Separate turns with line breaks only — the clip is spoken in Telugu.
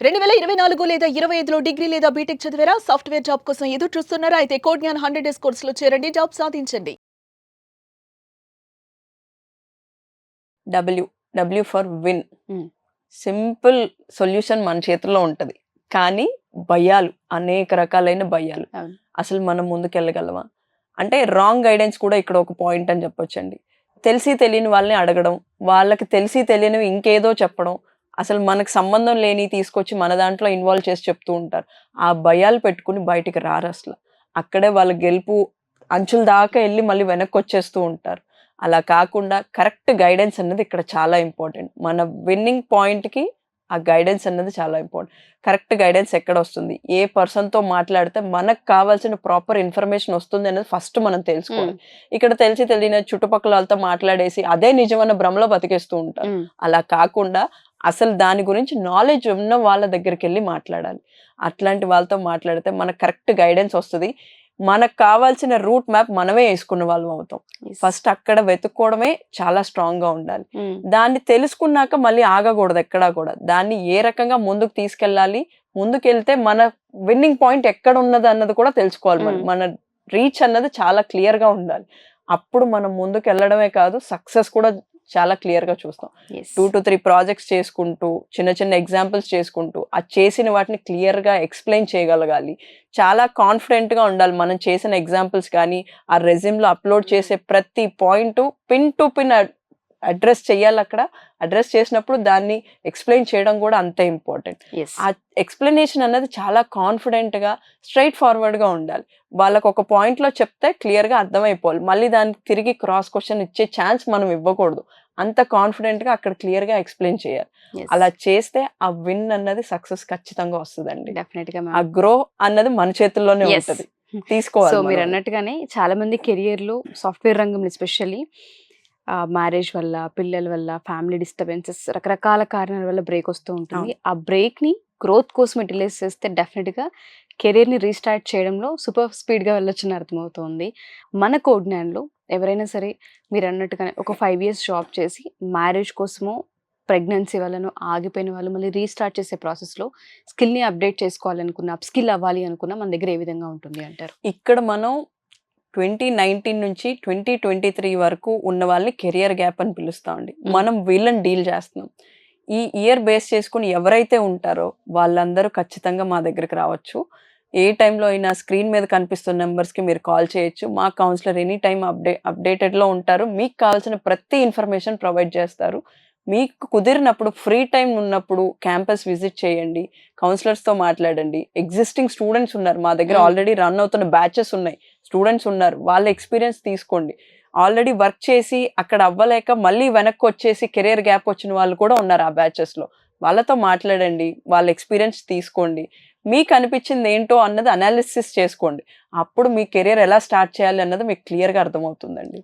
2024 లేదా 25లో డిగ్రీ లేదా బీటెక్ చదివారా? సాఫ్ట్‌వేర్ జాబ్ కోసం ఎదురు చూస్తున్నారా? అయితే కోడ్ జ్ఞాన్ 100 డేస్ కోర్సులో చేరండి. జాబ్ సాధించండి.
W. W for win.
Hmm.
Simple solution మన చేతుల్లో ఉంటది. కానీ భయాలు, అనేక రకాలైన భయాలు.
అవును.
అసలు మనం ముందుకెళ్ళగలమా? అంటే రాంగ్ గైడెన్స్ కూడా ఇక్కడ ఒక పాయింట్ అని చెప్పొచ్చండి. తెలిసి తెలియని వాళ్ళని అడగడం, వాళ్ళకి తెలిసి తెలియనివి ఇంకేదో చెప్పడం, అసలు మనకు సంబంధం లేనియి తీసుకొచ్చి మన దాంట్లో ఇన్వాల్వ్ చేసి చెప్తూ ఉంటారు. ఆ భయాలు పెట్టుకొని బయటికి రారసల. అక్కడే వాళ్ళ గెలుపు అంచుల దాకా ఎళ్లి మళ్ళీ వెనక్కొచ్చేస్తూ ఉంటారు. అలా కాకుండా కరెక్ట్ గైడెన్స్ అన్నది ఇక్కడ చాలా ఇంపార్టెంట్. మన విన్నింగ్ పాయింట్‌కి ఆ గైడెన్స్ అన్నది చాలా ఇంపార్టెంట్. కరెక్ట్ గైడెన్స్ ఎక్కడొస్తుంది? ఏ పర్సన్‌తో మాట్లాడితే మనకు కావాల్సిన ప్రాపర్ ఇన్ఫర్మేషన్ వస్తుంది అనేది ఫస్ట్ మనం తెలుసుకోవాలి. ఇక్కడ తెలిసి తెలియని చుట్టుపక్కల వాళ్ళతో మాట్లాడేసి అదే నిజమన్న భ్రమలో బతికేస్తూ ఉంటారు. అలా కాకుండా అసలు దాని గురించి నాలెడ్జ్ ఉన్న వాళ్ళ దగ్గరికెళ్లి మాట్లాడాలి. అట్లాంటి వాళ్ళతో మాట్లాడితే మనకు కరెక్ట్ గైడెన్స్ వస్తది. మనకు కావాల్సిన రూట్ మ్యాప్ మనమే యేసుకున్న వాళ్ళం అవుతాం. ఫస్ట్ అక్కడ వెతుక్కోవడమే చాలా స్ట్రాంగ్‌గా ఉండాలి. దాన్ని తెలుసుకున్నాక మళ్ళీ ఆగకూడదు ఎక్కడా కూడా. దాన్ని ఏ రకంగా ముందుకు తీసుకెళ్ళాలి, ముందుకెళ్తే మన విన్నింగ్ పాయింట్ ఎక్కడున్నదన్నది కూడా తెలుసుకోవాలి మనం. మన రీచ్ అన్నది చాలా క్లియర్‌గా ఉండాలి. అప్పుడు మనం ముందుకెళ్ళడమే కాదు, సక్సెస్ కూడా చాలా క్లియర్‌గా చూస్తాం. 2-3 ప్రాజెక్ట్స్ చేసుకుంటూ, చిన్న చిన్న ఎగ్జాంపుల్స్ చేసుకుంటూ, ఆ చేసిన వాటిని క్లియర్‌గా ఎక్స్‌ప్లెయిన్ చేయగలగాలి. చాలా కాన్ఫిడెంట్‌గా ఉండాలి. మనం చేసిన ఎగ్జాంపుల్స్ కానీ, ఆ రెజ్యూమ్‌లో అప్‌లోడ్ చేసే ప్రతి point pin to pin address చేయాలక్కడ. అడ్రెస్ చేసినప్పుడు దాన్ని ఎక్స్‌ప్లెయిన్ చేయడం కూడా అంతే ఇంపార్టెంట్. ఆ ఎక్స్‌ప్లనేషన్ అన్నది చాలా కాన్ఫిడెంట్‌గా, స్ట్రెయిట్ ఫార్వర్డ్‌గా ఉండాలి. వాళ్ళకొక పాయింట్‌లో చెప్తే క్లియర్‌గా అర్థమైపోవాలి. మళ్ళీ దానికి తిరిగి క్రాస్ క్వెషన్ ఇచ్చే ఛాన్స్ మనం ఇవ్వకూడదు. అంత కాన్ఫిడెంట్‌గా అక్కడ క్లియర్‌గా ఎక్స్‌ప్లెయిన్ చేయాలి. అలా చేస్తే ఆ విన్ అన్నది సక్సెస్ ఖచ్చితంగా వస్తదండి.
డెఫినెట్‌గా
ఆ
మ్యామ్.
గ్రో అన్నది మన చేతుల్లోనే
యెస్.
ఉంటది. తీసుకోవాలి
సో,
మనం అది.
మీరన్నట్టుగానే చాలా మంది కెరియర్‌లో సాఫ్ట్‌వేర్ రంగంలో ఎస్పెషల్లీ మ్యారేజ్ వల్ల, పిల్లల వల్ల, ఫ్యామిలీ డిస్టర్బెన్సెస్ రకరకాల కారణాల వల్ల బ్రేక్ వస్తూ ఉంటుంది.
అవును.
ఆ బ్రేక్‌ని గ్రోత్ కోసం యుటిలైజ్ చేస్తే డెఫినిట్‌గా కెరియర్‌ని రీస్టార్ట్ చేయడంలో సూపర్ స్పీడ్‌గా వెళ్ళొచ్చని అర్థమవుతోంది. మన కోడ్ జ్ఞాన్‌లో ఎవరైనా సరే మీరన్నట్టుగానే ఒక 5 ఇయర్స్ జాబ్ చేసి మ్యారేజ్ కోసమో, ప్రెగ్నెన్సీ వల్లనో ఆగిపోయిన వాళ్ళు మళ్ళీ రీస్టార్ట్ చేసే ప్రాసెస్‌లో స్కిల్‌ని అప్‌డేట్ చేసుకోవాలనుకున్న, అప్ స్కిల్ అవ్వాలి అనుకున్న మన దగ్గర ఏ విధంగా ఉంటుంది అంటారు?
ఇక్కడ మనం 2019 నుంచి 2023 వరకు ఉన్న వాళ్ళని కెరియర్ గ్యాప్ అని పిలుస్తామండి. మనం వీళ్ళని డీల్ చేస్తున్నాం. ఈ ఇయర్ బేస్ చేసుకొని ఎవరైతే ఉంటారో వాళ్ళందరూ ఖచ్చితంగా మా దగ్గరికి రావచ్చు. ఏ టైంలో అయినా స్క్రీన్ మీద కనిపిస్తున్న నంబర్స్‌కి మీరు కాల్ చేయొచ్చు. మా కౌన్సిలర్ ఎనీ టైమ్ అప్డేటెడ్‌లో ఉంటారు. మీకు కావాల్సిన ప్రతి ఇన్ఫర్మేషన్ ప్రొవైడ్ చేస్తారు. మీకు కుదిరినప్పుడు ఫ్రీ టైమ్ ఉన్నప్పుడు క్యాంపస్ విజిట్ చేయండి. కౌన్సిలర్స్‌తో మాట్లాడండి. ఎగ్జిస్టింగ్ స్టూడెంట్స్ ఉన్నారు. మా దగ్గర ఆల్రెడీ రన్ అవుతున్న బ్యాచెస్ ఉన్నాయి. స్టూడెంట్స్ ఉన్నారు. వాళ్ళ ఎక్స్‌పీరియన్స్ తీసుకోండి. ఆల్రెడీ వర్క్ చేసి అక్కడ అవ్వలేక మళ్ళీ వెనక్కొచ్చేసి కెరియర్ గ్యాప్ వచ్చిన వాళ్ళు కూడా ఉన్నారు ఆ బ్యాచెస్‌లో. వాళ్ళతో మాట్లాడండి. వాళ్ళ ఎక్స్‌పీరియన్స్ తీసుకోండి. మీకు అనిపించింది ఏంటో అన్నది అనాలిసిస్ చేసుకోండి. అప్పుడు మీ కెరియర్ ఎలా స్టార్ట్ చేయాలి అన్నది మీకు క్లియర్‌గా అర్థమవుతుందండి.